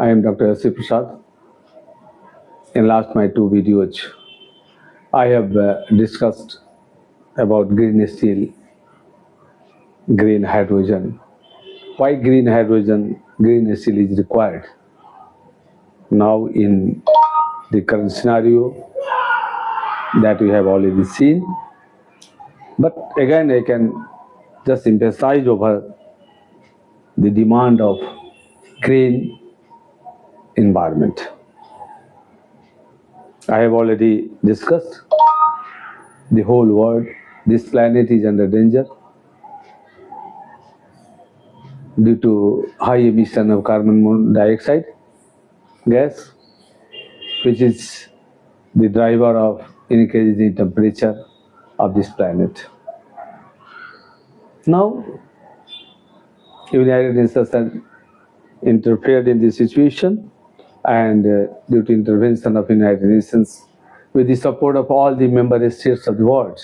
I am Dr. S. Prasad. In last my two videos, I have discussed about green steel, green hydrogen. Why green hydrogen, green steel is required now in the current scenario that we have already seen. But again, I can just emphasize over the demand of green environment. I have already discussed the whole world. This planet is under danger due to high emission of carbon dioxide gas, which is the driver of increasing temperature of this planet. Now, United Nations has interfered in this situation, and due to intervention of United Nations, with the support of all the member states of the world,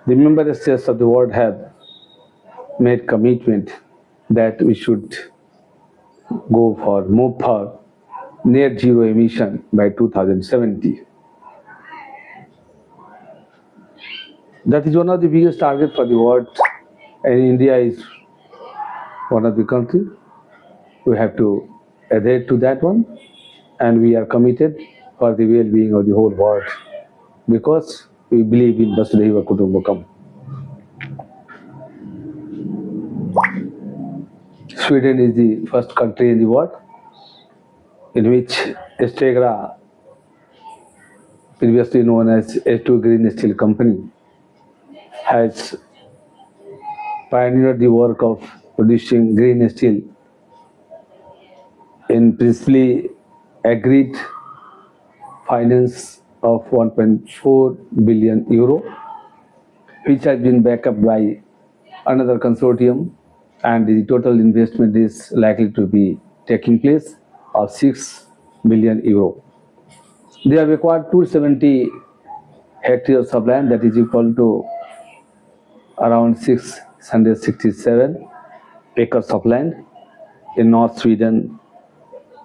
the member states of the world have made commitment that we should move for net zero emission by 2070. That is one of the biggest targets for the world, and India is one of the countries. We have to adhere to that one, and we are committed for the well-being of the whole world because we believe in Vasudhaiva Kutumbakam. Sweden is the first country in the world in which Stegra, previously known as S2 Green Steel Company, has pioneered the work of producing green steel in principally agreed finance of 1.4 billion euro, which has been backed up by another consortium, and the total investment is likely to be taking place of 6 billion euro. They have acquired 270 hectares of land, that is equal to around 667 acres of land in North Sweden,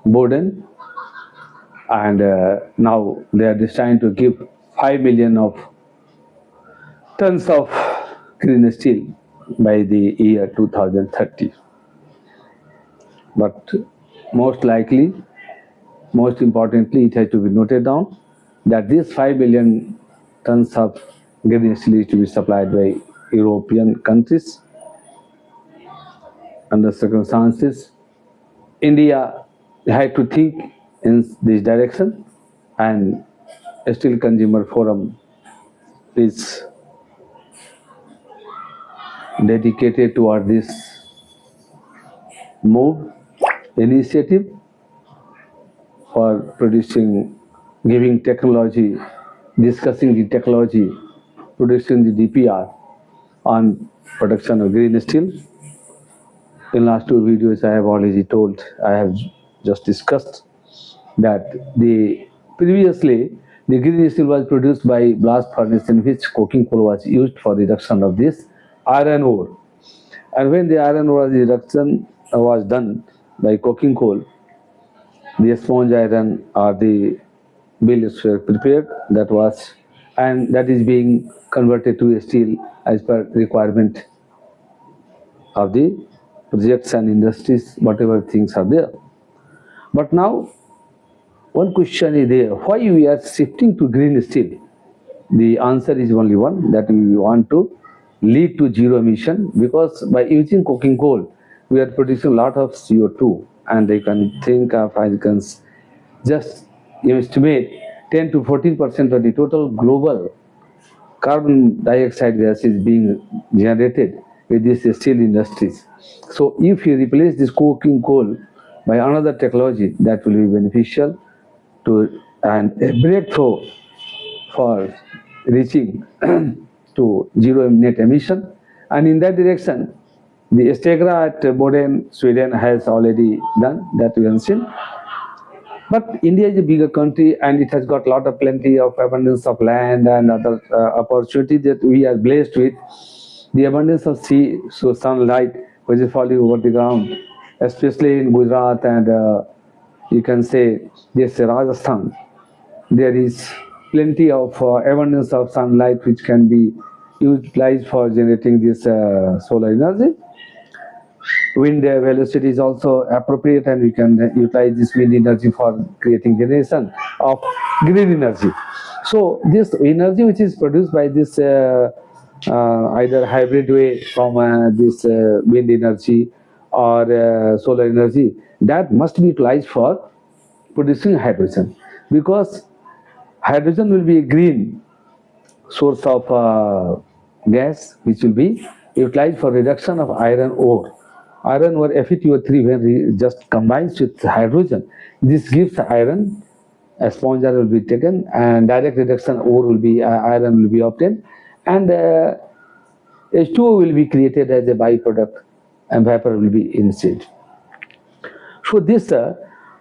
Boden, and now they are destined to give 5 million of tons of green steel by the year 2030. But most likely, most importantly, it has to be noted down that these 5 million tons of green steel is to be supplied by European countries. Under circumstances, India had to think in this direction, and Steel Consumer Forum is dedicated toward this initiative for producing, giving technology, discussing the technology, producing the DPR on production of green steel. In last two videos, I have already told, I have just discussed that previously the green steel was produced by blast furnace in which coking coal was used for reduction of this iron ore. And when the iron ore reduction was done by coking coal, the sponge iron or the billets were prepared, and that is being converted to steel as per requirement of the projects and industries, whatever things are there. But now, one question is there, why we are shifting to green steel? The answer is only one, that we want to lead to zero emission, because by using coking coal, we are producing a lot of CO2, and they can think of, I can just estimate 10 to 14% of the total global carbon dioxide gas is being generated with these steel industries. So if you replace this coking coal by another technology, that will be beneficial to and a breakthrough for reaching to zero net emission. And in that direction, the Stegra at Boden, Sweden has already done, that we have seen. But India is a bigger country, and it has got plenty of abundance of land and other opportunities that we are blessed with. The abundance of sea, so sunlight which is falling over the ground, especially in Gujarat and you can say this Rajasthan. There is plenty of abundance of sunlight which can be utilized for generating this solar energy. Wind velocity is also appropriate, and we can utilize this wind energy for creating generation of green energy. So this energy which is produced by this either hybrid way from this wind energy or solar energy, that must be utilized for producing hydrogen, because hydrogen will be a green source of gas which will be utilized for reduction of iron ore. Iron ore Fe2O3, when just combines with hydrogen, this gives iron. A sponge iron will be taken and direct reduction ore will be iron will be obtained, and H2O will be created as a byproduct and vapor will be instead. So this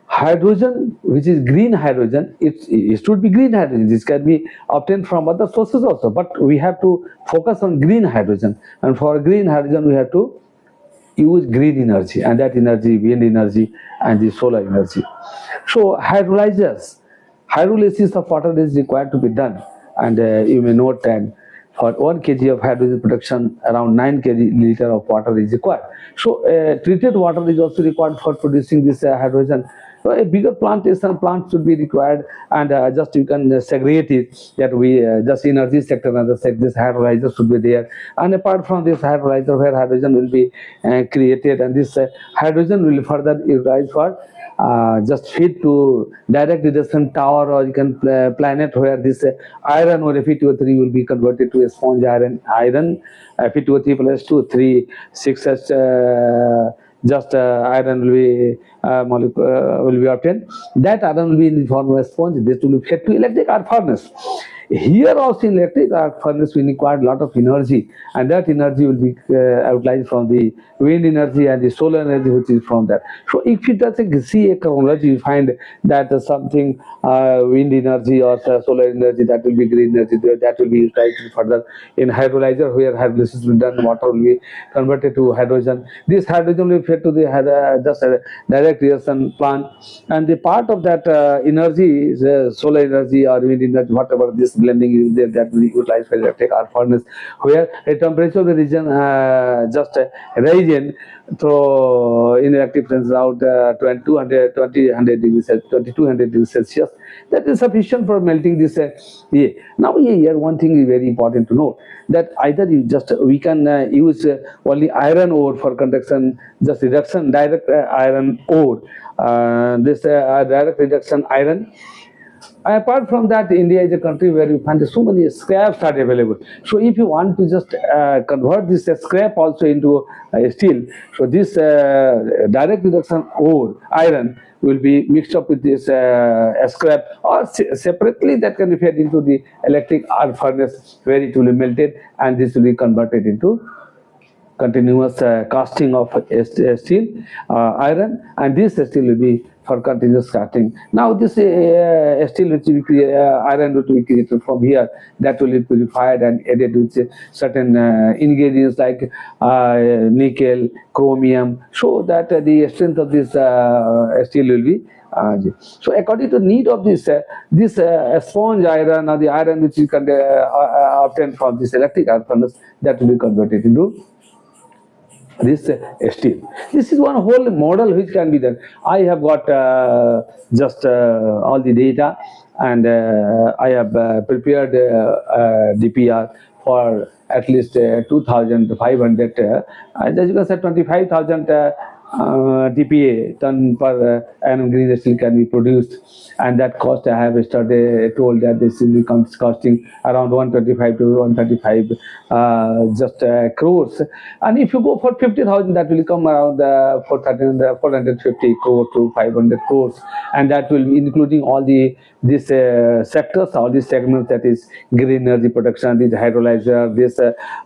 hydrogen, which is green hydrogen, it should be green hydrogen. This can be obtained from other sources also, but we have to focus on green hydrogen, and for green hydrogen we have to use green energy, and that energy, wind energy and the solar energy. So hydrolysis of water is required to be done, and you may note that for 1 kg of hydrogen production, around 9 kg of water is required. So treated water is also required for producing this hydrogen. So a bigger plant should be required, and just you can segregate it, that we just energy sector and this hydrolyzer should be there. And apart from this hydrolyzer, where hydrogen will be created, and this hydrogen will further utilized for just feed to direct reduction tower, or you can planet where this iron or Fe2O3 will be converted to a sponge iron. Fe2O3 plus 2, 3, 6 just iron will be will be obtained. That iron will be in the form of a sponge. This will be fed to electric arc furnace. Here also in electric arc furnace we require a lot of energy, and that energy will be utilized from the wind energy and the solar energy which is from that. So if you just see a chronology, you find that something wind energy or solar energy, that will be green energy, that will be utilized further in hydrolyzer, where hydrolysis will be done, water will be converted to hydrogen. This hydrogen will be fed to the just direct reduction plant, and the part of that energy is solar energy or wind energy, whatever this blending is there, that will be utilized for electric arc furnace, where a temperature of the region just region so in electric furnace around 2200 degrees Celsius, that is sufficient for melting this Now here one thing is very important to know, that either we can use only iron ore for conduction, just reduction direct iron ore, this direct reduction iron. Apart from that, India is a country where you find so many scraps are available. So if you want to just convert this scrap also into steel, so this direct reduction ore, iron, will be mixed up with this scrap, or separately that can be fed into the electric arc furnace, where it will be melted, and this will be converted into continuous casting of steel, iron, and this steel will be for continuous casting. Now this steel which will be iron which will be created from here, that will be purified and added with certain ingredients like nickel, chromium, so that the strength of this steel will be so according to need of this sponge iron, or the iron which you can obtain from this electric arc furnace, that will be converted into this steel. This is one whole model which can be done. I have got just all the data, and I have prepared DPR for at least 2,500, as you can say 25,000 TPA, ton per annum green steel can be produced, and that cost I have yesterday told that this will be costing around 125 to 135 crores, and if you go for 50,000, that will come around 450 crores to 500 crores, and that will be including all these sectors, all these segments, that is green energy production, this hydrolyzer, this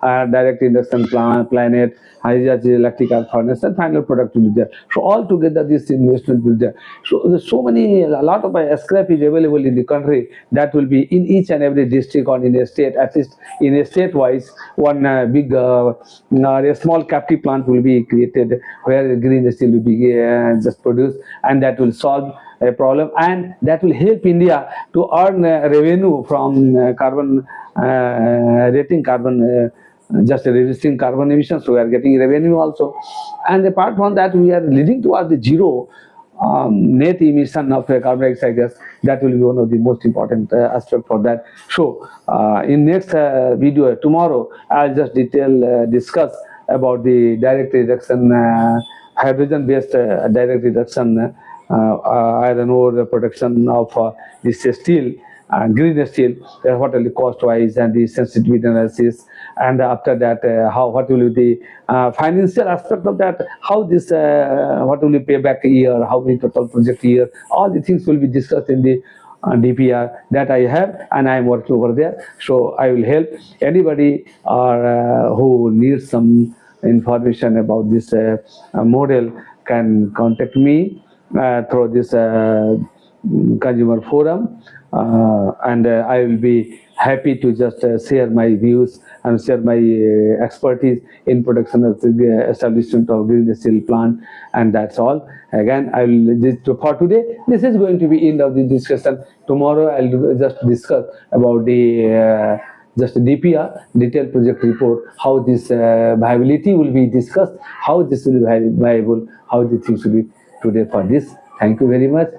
direct induction planet, electric arc furnace, and final product will be there. So altogether this investment will be there. So there's a lot of scrap is available in the country that will be in each and every district or in a state, at least in a state wise, one a small captive plant will be created where green steel will be just produced, and that will solve a problem, and that will help India to earn revenue from carbon just reducing carbon emissions. So we are getting revenue also, and apart from that, we are leading towards the zero net emission of carbon dioxide gas. That will be one of the most important aspect for that. So in next video tomorrow, I'll just discuss about the direct reduction, hydrogen based direct reduction iron ore production of this steel, green steel, what will the cost wise and the sensitivity analysis, and after that what will be the financial aspect of that, how this what will be payback a year, how many total project year, all the things will be discussed in the DPR that I have, and I am working over there. So I will help anybody who needs some information about this model can contact me through this consumer forum, and I will be happy to just share my views and share my expertise in production of the establishment of green steel plant, and that's all. Again, I will for today. This is going to be end of the discussion. Tomorrow, I'll just discuss about the just DPR, detailed project report, how this viability will be discussed, how this will be viable, how the things will be today for this. Thank you very much.